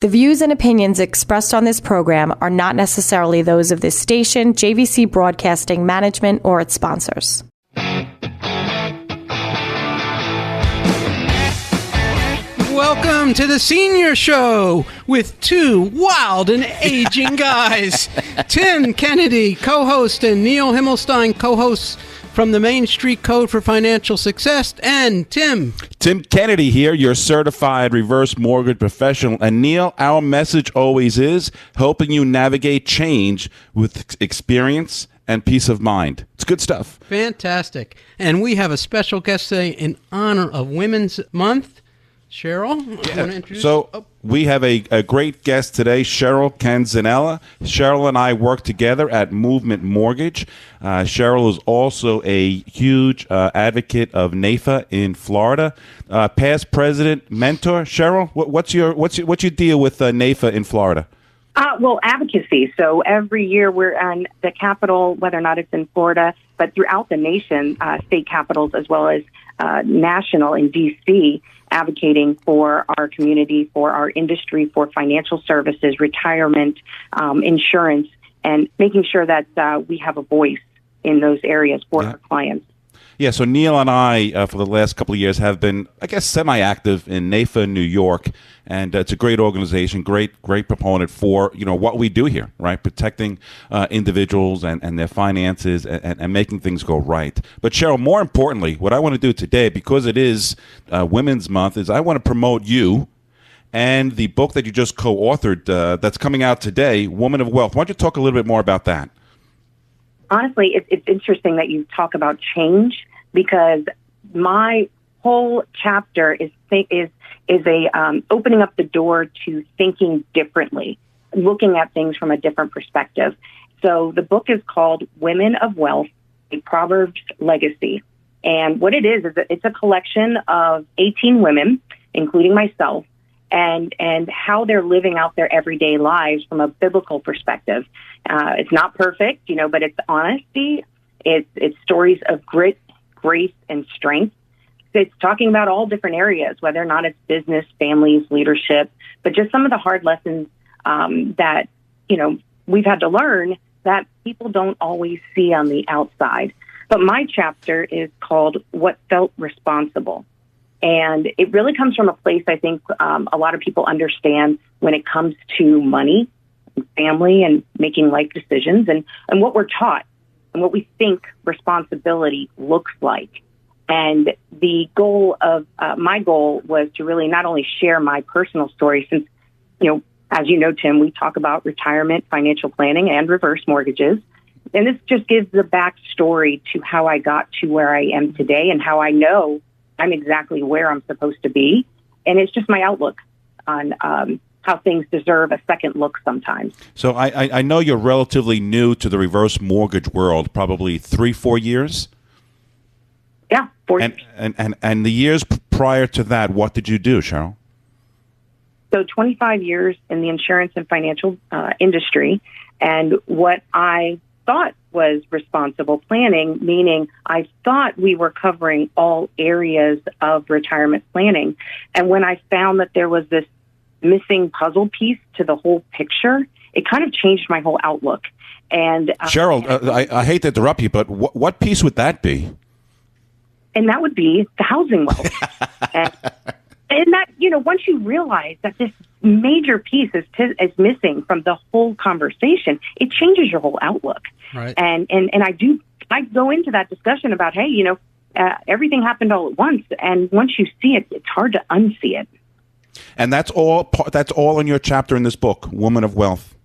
The views and opinions expressed on this program are not necessarily those of this station, JVC Broadcasting Management, or its sponsors. Welcome to the Senior Show with two wild and aging guys. Tim Kennedy, co-host, and Neil Himmelstein, co-hosts from the Main Street Code for Financial Success. And Tim Kennedy here, your certified reverse mortgage professional. And Neil, our message always is helping you navigate change with experience and peace of mind. It's good stuff. Fantastic. And we have a special guest today in honor of Women's Month. Cheryl, you want to introduce? We have a great guest today, Cheryl Canzanella. Cheryl and I work together at Movement Mortgage. Cheryl is also a huge advocate of NAIFA in Florida. Past president, mentor. Cheryl, what's your deal with NAIFA in Florida? Well, advocacy. So every year we're on the capital, whether or not it's in Florida, but throughout the nation, state capitals as well as national in D.C., advocating for our community, for our industry, for financial services, retirement, insurance, and making sure that we have a voice in those areas for our clients. Yeah, so Neil and I, for the last couple of years, have been, I guess, semi-active in NAIFA, New York, and it's a great organization, great proponent for, what we do here, right? Protecting individuals and their finances and making things go right. But Cheryl, more importantly, what I want to do today, because it is Women's Month, is I want to promote you and the book that you just co-authored that's coming out today, Woman of Wealth. Why don't you talk a little bit more about that? Honestly, it's interesting that you talk about change, because my whole chapter is opening up the door to thinking differently, looking at things from a different perspective. So the book is called Women of Wealth, a Proverb's Legacy. And what it is it's a collection of 18 women, including myself, and how they're living out their everyday lives from a biblical perspective. It's not perfect, but it's honesty. It's stories of grit, grace, and strength. It's talking about all different areas, whether or not it's business, families, leadership, but just some of the hard lessons that, we've had to learn that people don't always see on the outside. But my chapter is called What Felt Responsible. And it really comes from a place I think a lot of people understand when it comes to money, and family, and making life decisions, and what we're taught and what we think responsibility looks like. And the goal of my goal was to really not only share my personal story, since, as you know, Tim, we talk about retirement, financial planning, and reverse mortgages. And this just gives the backstory to how I got to where I am today and how I know I'm exactly where I'm supposed to be. And it's just my outlook on how things deserve a second look sometimes. So I know you're relatively new to the reverse mortgage world, probably 3-4 years? Yeah, 4 years. And the years prior to that, what did you do, Cheryl? So 25 years in the insurance and financial industry. And what I thought was responsible planning, meaning I thought we were covering all areas of retirement planning. And when I found that there was this missing puzzle piece to the whole picture, it kind of changed my whole outlook. And Cheryl, I hate to interrupt you, but what piece would that be? And that would be the housing wealth. and that, once you realize that this major piece is missing from the whole conversation, it changes your whole outlook. Right. And I go into that discussion about, hey, everything happened all at once. And once you see it, it's hard to unsee it. And that's all in your chapter in this book, Woman of Wealth.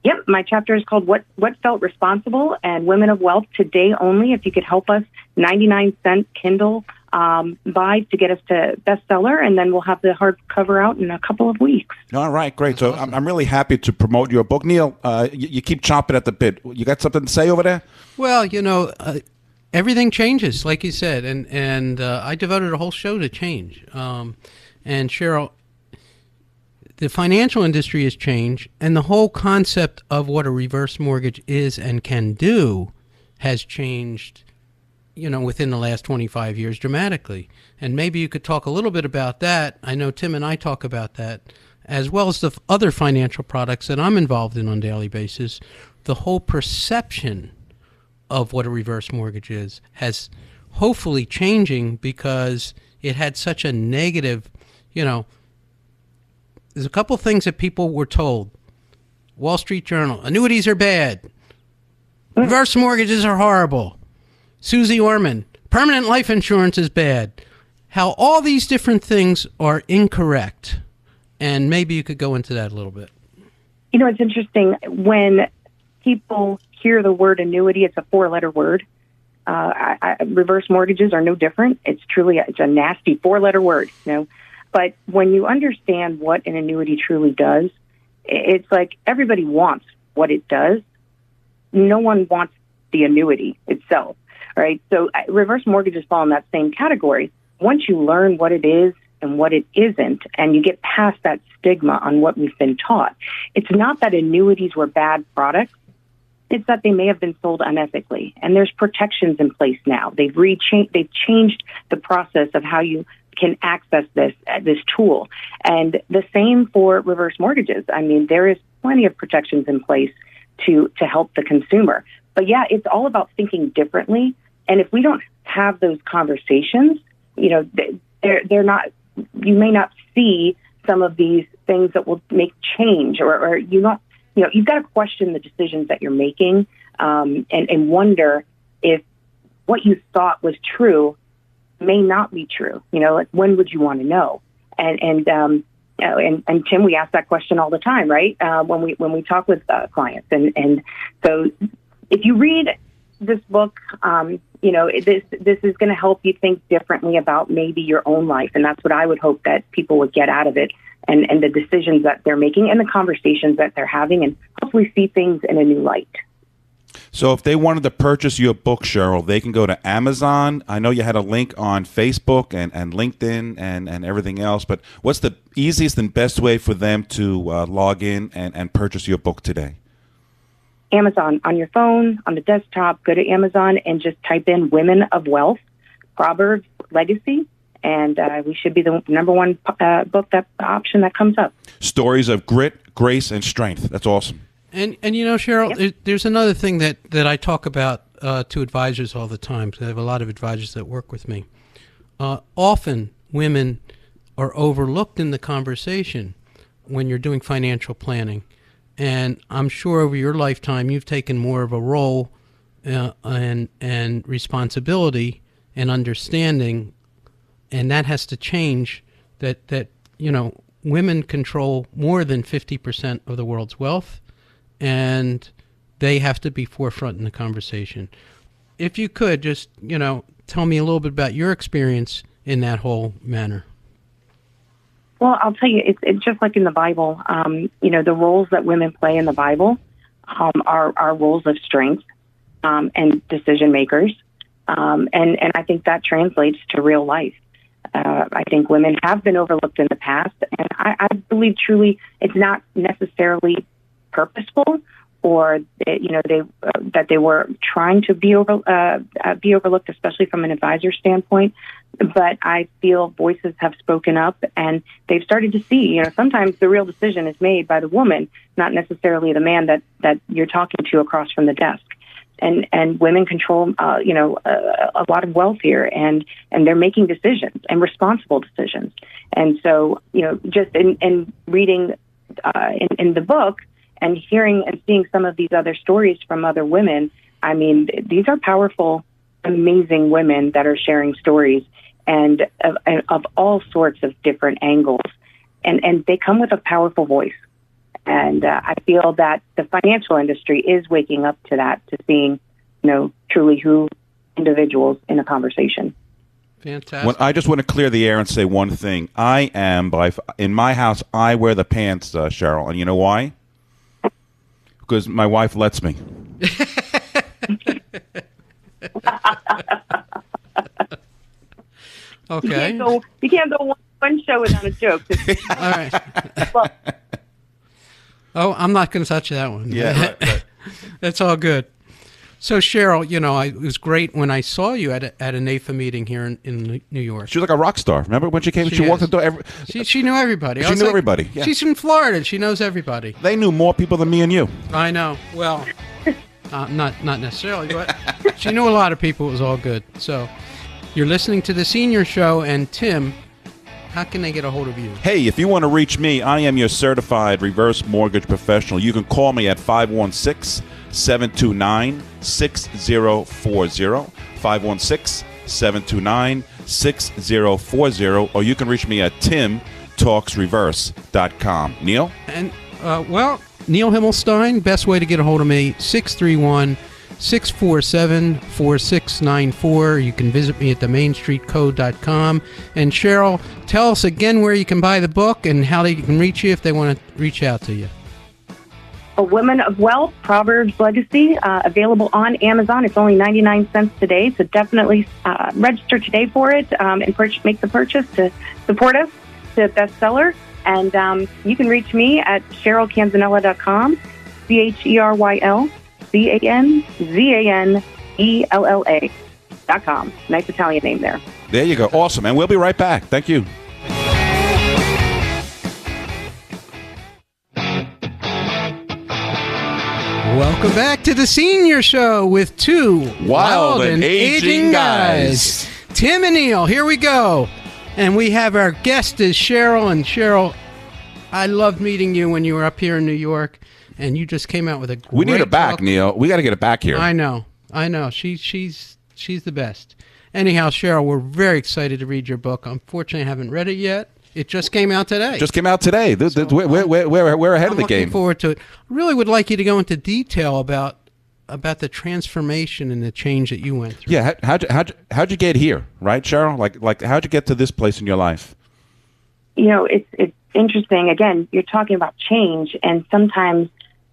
Yep, my chapter is called What Felt Responsible, and Women of Wealth today only. If you could help us, 99-cent Kindle buy to get us to bestseller, and then we'll have the hardcover out in a couple of weeks. All right, great. So awesome. I'm really happy to promote your book. Neil, you keep chomping at the bit. You got something to say over there? Well, everything changes, like you said, and I devoted a whole show to change. And Cheryl, the financial industry has changed, and the whole concept of what a reverse mortgage is and can do has changed, within the last 25 years dramatically. And maybe you could talk a little bit about that. I know Tim and I talk about that as well as the other financial products that I'm involved in on a daily basis, the whole perception of what a reverse mortgage is has hopefully changing, because it had such a negative, there's a couple things that people were told. Wall Street Journal, annuities are bad. Reverse mortgages are horrible. Susie Orman, permanent life insurance is bad. How all these different things are incorrect. And maybe you could go into that a little bit. It's interesting. When people hear the word annuity, it's a 4-letter word. Reverse mortgages are no different. It's a nasty 4-letter word, But when you understand what an annuity truly does, it's like everybody wants what it does. No one wants the annuity itself, right? So reverse mortgages fall in that same category. Once you learn what it is and what it isn't, and you get past that stigma on what we've been taught, it's not that annuities were bad products. It's that they may have been sold unethically, and there's protections in place now. They've changed the process of how you can access this tool, and the same for reverse mortgages. I mean, there is plenty of protections in place to help the consumer. But yeah, it's all about thinking differently. And if we don't have those conversations, they're not. You may not see some of these things that will make change, or you don't. You've got to question the decisions that you're making, and wonder if what you thought was true may not be true. Like, when would you want to know? And Tim, we ask that question all the time, right? When we talk with clients, and so if you read this book, this is going to help you think differently about maybe your own life, and that's what I would hope that people would get out of it. And the decisions that they're making and the conversations that they're having, and hopefully see things in a new light. So if they wanted to purchase your book, Cheryl, they can go to Amazon. I know you had a link on Facebook and LinkedIn and everything else, but what's the easiest and best way for them to log in and purchase your book today? Amazon, on your phone, on the desktop, go to Amazon and just type in Women of Wealth, Proverbs, Legacy, and we should be the number one book option that comes up. Stories of grit, grace, and strength. That's awesome. And Cheryl, yep. There's another thing that I talk about to advisors all the time, because I have a lot of advisors that work with me. Often women are overlooked in the conversation when you're doing financial planning. And I'm sure over your lifetime you've taken more of a role and responsibility and understanding, and that has to change, that women control more than 50% of the world's wealth, and they have to be forefront in the conversation. If you could just, tell me a little bit about your experience in that whole manner. Well, I'll tell you, it's just like in the Bible. The roles that women play in the Bible are roles of strength and decision makers. And I think that translates to real life. I think women have been overlooked in the past, and I believe truly it's not necessarily purposeful, or that they were trying to be overlooked, especially from an advisor standpoint. But I feel voices have spoken up, and they've started to see. Sometimes the real decision is made by the woman, not necessarily the man that you're talking to across from the desk. And women control, a lot of wealth here, and they're making decisions, and responsible decisions. And so, just in reading in the book and hearing and seeing some of these other stories from other women, I mean, these are powerful, amazing women that are sharing stories and of all sorts of different angles, and they come with a powerful voice. And I feel that the financial industry is waking up to that, to seeing, truly who individuals in a conversation. Fantastic. Well, I just want to clear the air and say one thing. In my house, I wear the pants, Cheryl. And you know why? Because my wife lets me. Okay. You can't go one show without a joke. All right. Well, I'm not going to touch that one. Yeah, right. That's all good. So Cheryl, it was great when I saw you at a NAFA meeting here in New York. She was like a rock star. Remember when she came? She walked the door. She knew everybody. She knew everybody. Yeah. She's from Florida. She knows everybody. They knew more people than me and you. I know. Well, not necessarily, but she knew a lot of people. It was all good. So you're listening to the Senior Show, and Tim, how can they get a hold of you? Hey, if you want to reach me, I am your certified reverse mortgage professional. You can call me at 516-729-6040, 516-729-6040, or you can reach me at timtalksreverse.com. Neil? And, Neil Himmelstein, best way to get a hold of me, 631-647-4694. You can visit me at themainstreetcode.com. And Cheryl, tell us again where you can buy the book and how they can reach you if they want to reach out to you. A Women of Wealth, Proverbs Legacy, available on Amazon. It's only 99 cents today, so definitely register today for it and make the purchase to support us, the bestseller. And you can reach me at CherylCanzanella.com, CherylCanzanella.com. Nice Italian name there. There you go. Awesome. And we'll be right back. Thank you. Welcome back to the Senior Show with two wild and aging guys. Tim and Neil, here we go. And we have our guest is Cheryl. And Cheryl, I loved meeting you when you were up here in New York, and you just came out with a great We need her back, talk. Neil. We got to get it back here. I know. She's the best. Anyhow, Cheryl, we're very excited to read your book. Unfortunately, I haven't read it yet. It just came out today. We're ahead of the game. Looking forward to it. I really would like you to go into detail about the transformation and the change that you went through. Yeah, how'd you get here, right, Cheryl? Like how'd you get to this place in your life? It's interesting. Again, you're talking about change, and sometimes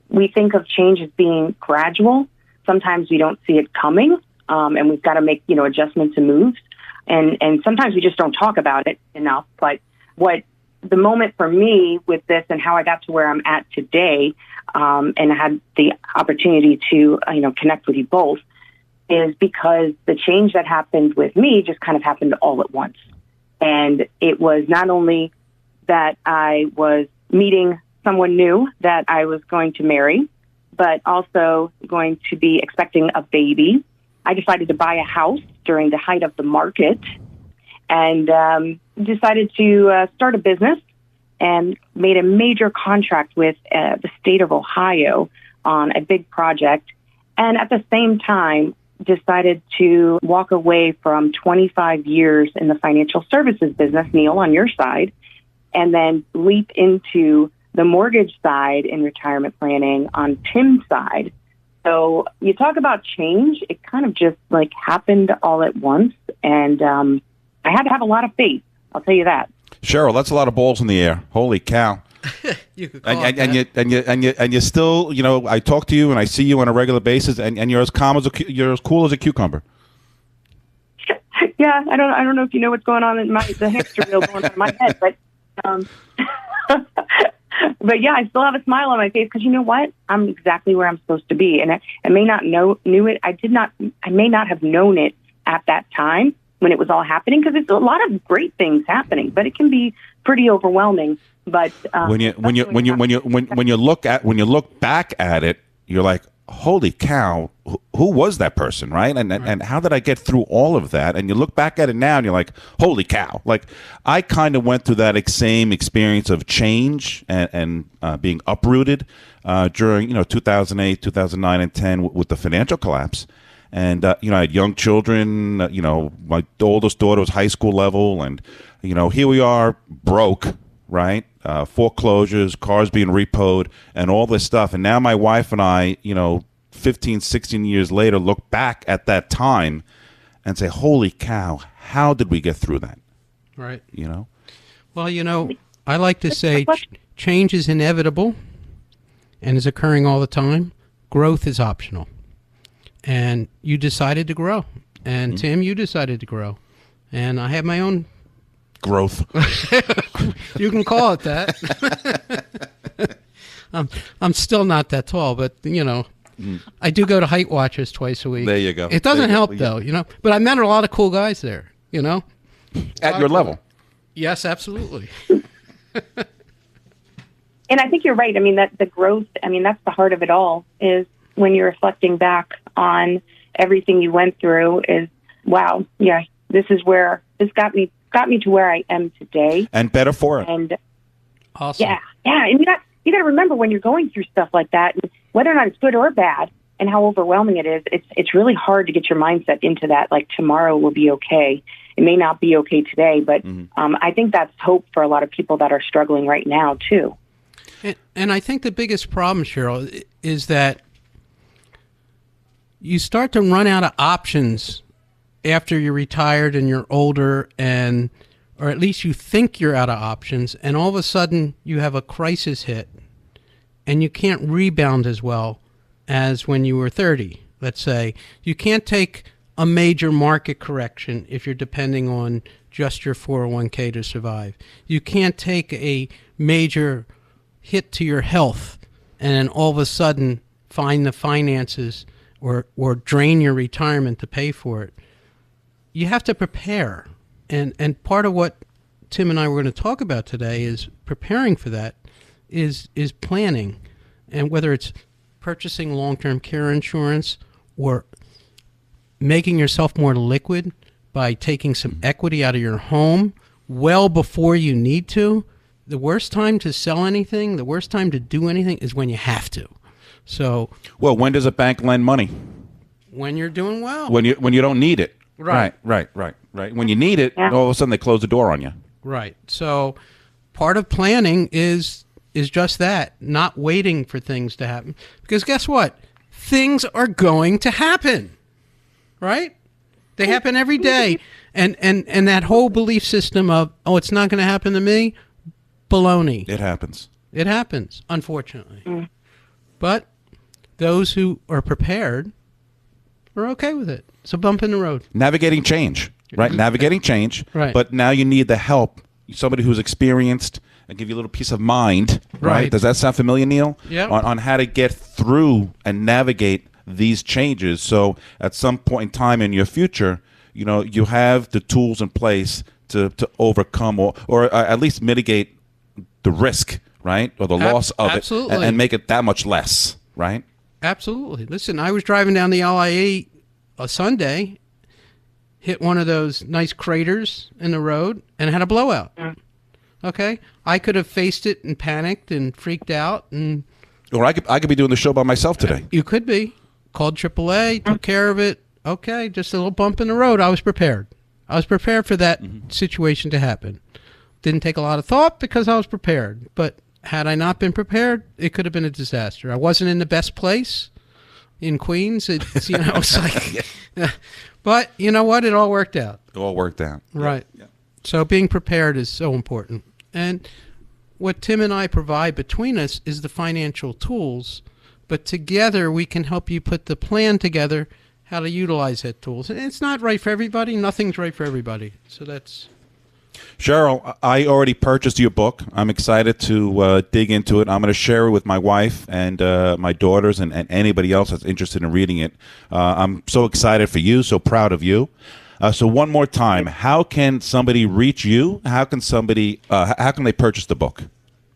we think of change as being gradual. Sometimes we don't see it coming, and we've got to make adjustments and moves. And sometimes we just don't talk about it enough. But what the moment for me with this and how I got to where I'm at today, and I had the opportunity to, connect with you both, is because the change that happened with me just kind of happened all at once. And it was not only that I was meeting someone new that I was going to marry, but also going to be expecting a baby. I decided to buy a house during the height of the market, and decided to start a business, and made a major contract with the state of Ohio on a big project. And at the same time, decided to walk away from 25 years in the financial services business, Neil, on your side, and then leap into the mortgage side in retirement planning on Tim's side. So you talk about change, it kind of just happened all at once. And I had to have a lot of faith. I'll tell you that. Cheryl, that's a lot of balls in the air. Holy cow! You could call it that. And you still, I talk to you and I see you on a regular basis, and you're as you're as cool as a cucumber. Yeah, I don't know if you know what's going on in the hamster wheel going on in my head, but but yeah, I still have a smile on my face because you know what? I'm exactly where I'm supposed to be, and I may not knew it. I may not have known it at that time when it was all happening, because it's a lot of great things happening, but it can be pretty overwhelming. But when you look back at it, you're like, holy cow, who was that person, right? And how did I get through all of that? And you look back at it now and you're like, holy cow. Like, I kind of went through that same experience of change and being uprooted during 2008, 2009, and 10 with the financial collapse. And I had young children. My oldest daughter was high school level, and here we are, broke, right? Foreclosures, cars being repoed, and all this stuff. And now my wife and I, 15, 16 years later, look back at that time and say, holy cow, how did we get through that? Right. Well, I like to say change is inevitable and is occurring all the time. Growth is optional. And you decided to grow. And Tim, you decided to grow. And I have my own growth. You can call it that. I'm still not that tall, but I do go to Height Watchers twice a week. There you go. It doesn't help, though, But I met a lot of cool guys there, At your level. Yes, absolutely. And I think you're right. I mean, that the growth, that's the heart of it all, is when you're reflecting back on everything you went through is, wow, yeah, this got me to where I am today. And better for it. And awesome. Yeah. And you got to remember when you're going through stuff like that, whether or not it's good or bad, and how overwhelming it is, it's really hard to get your mindset into that, like tomorrow will be okay. It may not be okay today, but I think that's hope for a lot of people that are struggling right now, too. And I think the biggest problem, Cheryl, is that you start to run out of options after you're retired and you're older, or at least you think you're out of options, and all of a sudden you have a crisis hit, and you can't rebound as well as when you were 30, let's say. You can't take a major market correction if you're depending on just your 401k to survive. You can't take a major hit to your health and then all of a sudden find the finances or drain your retirement to pay for it. You have to prepare. And part of what Tim and I were going to talk about today is preparing for that, is planning. And whether it's purchasing long-term care insurance or making yourself more liquid by taking some equity out of your home well before you need to. The worst time to sell anything, the worst time to do anything is when you have to. So, well, when does a bank lend money? When you're doing well. When you don't need it. Right. When you need it, all of a sudden they close the door on you. Right. So part of planning is just that, not waiting for things to happen. Because guess what? Things are going to happen. Right? They happen every day. And that whole belief system of, it's not going to happen to me, baloney. It happens. It happens, unfortunately. But those who are prepared are okay with it. It's a bump in the road. Navigating change, right? Navigating change. Right. But now you need the help, somebody who's experienced and give you a little peace of mind, right? Does that sound familiar, Neil? Yeah. On how to get through and navigate these changes. So at some point in time in your future, you have the tools in place to overcome or at least mitigate the risk, right? Or the loss of absolutely. it and make it that much less, right? Absolutely. Listen, I was driving down the LIE a Sunday, hit one of those nice craters in the road, and had a blowout. Okay? I could have faced it and panicked and freaked out. Or I could be doing the show by myself today. You could be. Called AAA, took care of it. Okay, just a little bump in the road. I was prepared. I was prepared for that situation to happen. Didn't take a lot of thought because I was prepared. But had I not been prepared, it could have been a disaster. I wasn't in the best place in Queens. It's it's like, but you know what? It all worked out. It all worked out. Right. Yeah. So being prepared is so important. And what Tim and I provide between us is the financial tools, but together we can help you put the plan together how to utilize that tools. And it's not right for everybody. Nothing's right for everybody. So that's... Cheryl, I already purchased your book. I'm excited to dig into it. I'm going to share it with my wife and my daughters and anybody else that's interested in reading it. I'm so excited for you, so proud of you. So one more time, how can somebody reach you? How can they purchase the book?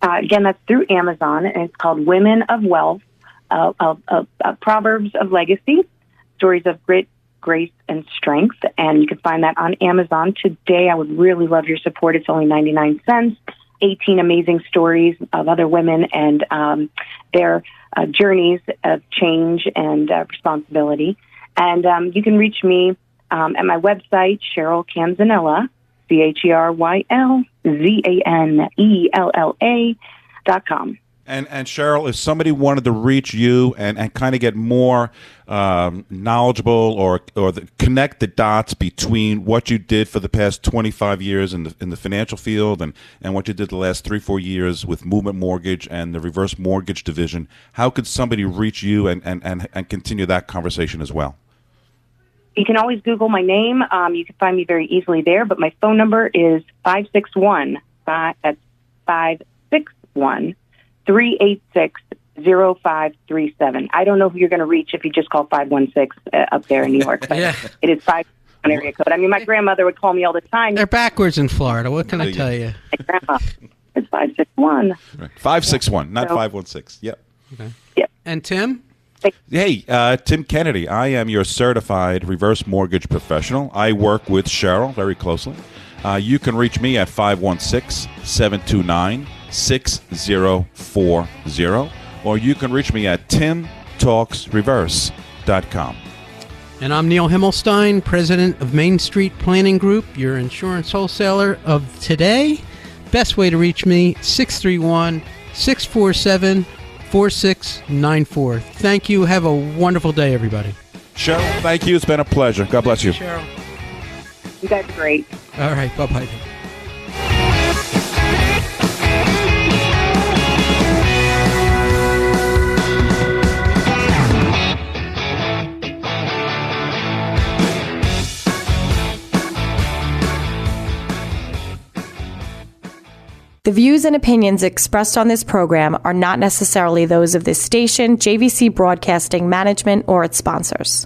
Again, that's through Amazon, and it's called Women of Wealth, Proverbs of Legacy, Stories of Grit, Grace, and Strength. And you can find that on Amazon today. I would really love your support. It's only 99 cents. 18 amazing stories of other women and their journeys of change and responsibility. And you can reach me at my website, Cheryl Canzanella, CherylZanella.com. And Cheryl, if somebody wanted to reach you and kind of get more knowledgeable or connect the dots between what you did for the past 25 years in the financial field and what you did the last 3-4 years with Movement Mortgage and the reverse mortgage division, how could somebody reach you and continue that conversation as well? You can always Google my name. You can find me very easily there, but my phone number is 561-386-0009. 0537. I don't know who you're going to reach if you just call 516 up there in New York. But Yeah. It is 561 area code. I mean, my grandmother would call me all the time. They're backwards in Florida. What can I tell you? My grandma. It's 561. Right. 561, not So- 516. Yep. Okay. Yep. And Tim? Hey, Tim Kennedy. I am your certified reverse mortgage professional. I work with Cheryl very closely. You can reach me at 516-729-6040, or you can reach me at timtalksreverse.com. And I'm Neil Himmelstein, president of Main Street Planning Group, your insurance wholesaler of today. Best way to reach me, 631-647-4694. Thank you. Have a wonderful day, everybody. Cheryl, thank you. It's been a pleasure. God bless you. Cheryl. You guys are great. All right. Bye-bye. The views and opinions expressed on this program are not necessarily those of this station, JVC Broadcasting Management, or its sponsors.